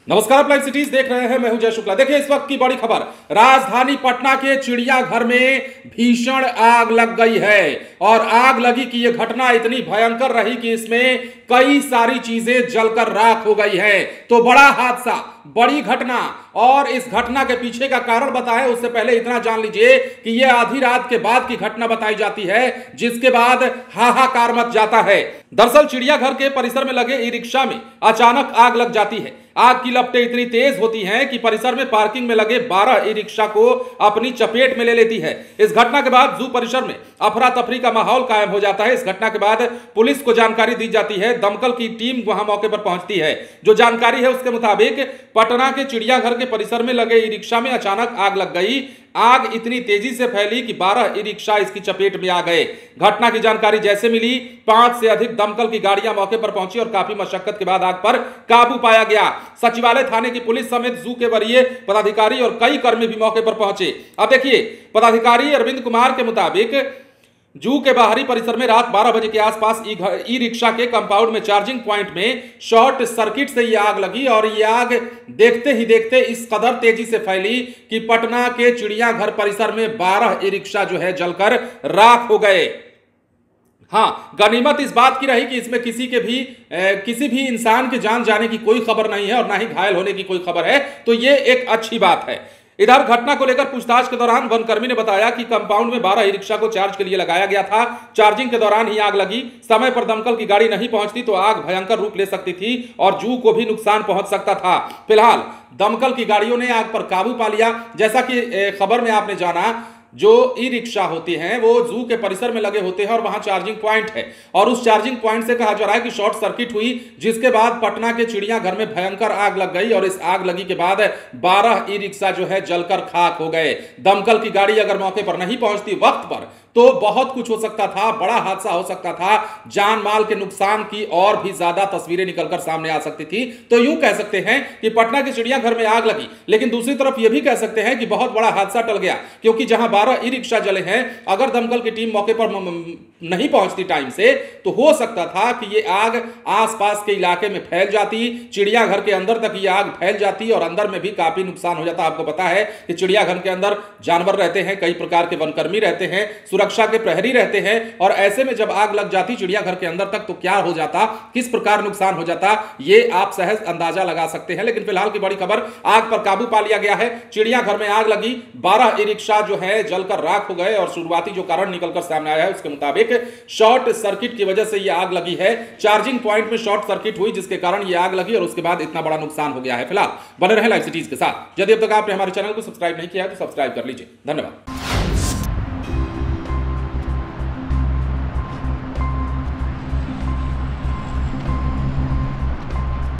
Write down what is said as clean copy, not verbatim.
नमस्कार, आप live cities देख रहे हैं। मैं हूं जय शुक्ला। देखिए इस वक्त की बड़ी खबर, राजधानी पटना के चिड़ियाघर में भीषण आग लग गई है। और आग लगी कि यह घटना इतनी भयंकर रही कि इसमें कई सारी चीजें जलकर राख हो गई है। तो बड़ा हादसा, बड़ी घटना, और इस घटना के पीछे का कारण बताएं उससे पहले इतना जान लीजिए कि यह आधी रात के बाद की घटना बताई जाती है, जिसके बाद हाहाकार मच जाता है। दरअसल चिड़ियाघर के परिसर में लगे ई रिक्शा में अचानक आग लग जाती है। आग की लपटें इतनी तेज होती हैं कि परिसर में पार्किंग में लगे 12 ई रिक्शा को अपनी चपेट में ले लेती है। इस घटना के बाद जू परिसर में अफरा तफरी का माहौल कायम हो जाता है। इस घटना के बाद पुलिस को जानकारी दी जाती है। दमकल की टीम वहां मौके पर पहुंचती है। जो जानकारी है उसके मुताबिक पटना के चिड़ियाघर के परिसर में लगे ई रिक्शा में अचानक आग लग गई। आग इतनी तेजी से फैली कि 12 ई रिक्शा इसकी चपेट में आ गए। घटना की जानकारी जैसे मिली, 5 से अधिक दमकल की गाड़ियां मौके पर पहुंची और काफी मशक्कत के बाद आग पर काबू पाया गया। सचिवालय थाने की पुलिस समेत जू के वरीय पदाधिकारी और कई कर्मी भी मौके पर पहुंचे। अब देखिए, पदाधिकारी अरविंद कुमार के मुताबिक जू के बाहरी परिसर में रात 12 बजे के आसपास ई रिक्शा के कंपाउंड में चार्जिंग पॉइंट में शॉर्ट सर्किट से यह आग लगी। और यह आग देखते ही देखते इस कदर तेजी से फैली कि पटना के चिड़ियाघर परिसर में 12 ई रिक्शा जो है जलकर राख हो गए। हाँ, गनीमत इस बात की रही कि इसमें किसी भी इंसान के जान जाने की कोई खबर नहीं है और ना ही घायल होने की कोई खबर है। तो ये एक अच्छी बात है। इधर घटना को लेकर पूछताछ के दौरान वनकर्मी ने बताया कि कंपाउंड में 12 ई रिक्शा को चार्ज के लिए लगाया गया था। चार्जिंग के दौरान ही आग लगी। समय पर दमकल की गाड़ी नहीं पहुंचती तो आग भयंकर रूप ले सकती थी और जू को भी नुकसान पहुंच सकता था। फिलहाल दमकल की गाड़ियों ने आग पर काबू पा लिया। जैसा कि खबर में आपने जाना, जो ई रिक्शा होती हैं वो जू के परिसर में लगे होते हैं और वहां चार्जिंग पॉइंट है। और उस चार्जिंग पॉइंट से कहा जा रहा है कि शॉर्ट सर्किट हुई, जिसके बाद पटना के चिड़ियाघर में भयंकर आग लग गई। और इस आग लगी के बाद 12 ई रिक्शा जो है जलकर खाक हो गए। दमकल की गाड़ी अगर मौके पर नहीं पहुंचती वक्त पर तो बहुत कुछ हो सकता था, बड़ा हादसा हो सकता था। जान माल के नुकसान की और भी ज्यादा तस्वीरें निकलकर सामने आ सकती थी। तो यूं कह सकते हैं कि पटना के चिड़ियाघर में आग लगी, लेकिन दूसरी तरफ यह भी कह सकते हैं कि बहुत बड़ा हादसा टल गया, क्योंकि जहां 12 ई रिक्शा जले हैं, अगर दमकल की टीम मौके पर नहीं पहुंचती टाइम से तो हो सकता था कि यह आग आसपास के इलाके में फैल जाती, चिड़ियाघर के अंदर तक यह आग फैल जाती और अंदर में भी काफी नुकसान हो जाता। आपको पता है कि चिड़ियाघर के अंदर जानवर रहते हैं, कई प्रकार के वनकर्मी रहते हैं, सुरक्षा के प्रहरी रहते हैं, और ऐसे में जब आग लग जाती चिड़ियाघर के अंदर तक तो क्या हो जाता, किस प्रकार नुकसान हो जाता, ये आप सहज अंदाजा लगा सकते हैं। लेकिन फिलहाल की बड़ी खबर, आग पर काबू पा लिया गया है। चिड़ियाघर में आग लगी, 12 ई रिक्शा जो है जलकर राख हो गए। और शुरुआती जो कारण निकलकर सामने आया है उसके मुताबिक शॉर्ट सर्किट की वजह से यह आग लगी है। चार्जिंग पॉइंट में शॉर्ट सर्किट हुई, जिसके कारण यह आग लगी और उसके बाद इतना बड़ा नुकसान हो गया है। फिलहाल बने रहे लाइव सिटीज के साथ। यदि अब तक आपने हमारे चैनल को सब्सक्राइब नहीं किया है तो सब्सक्राइब कर लीजिए। धन्यवाद।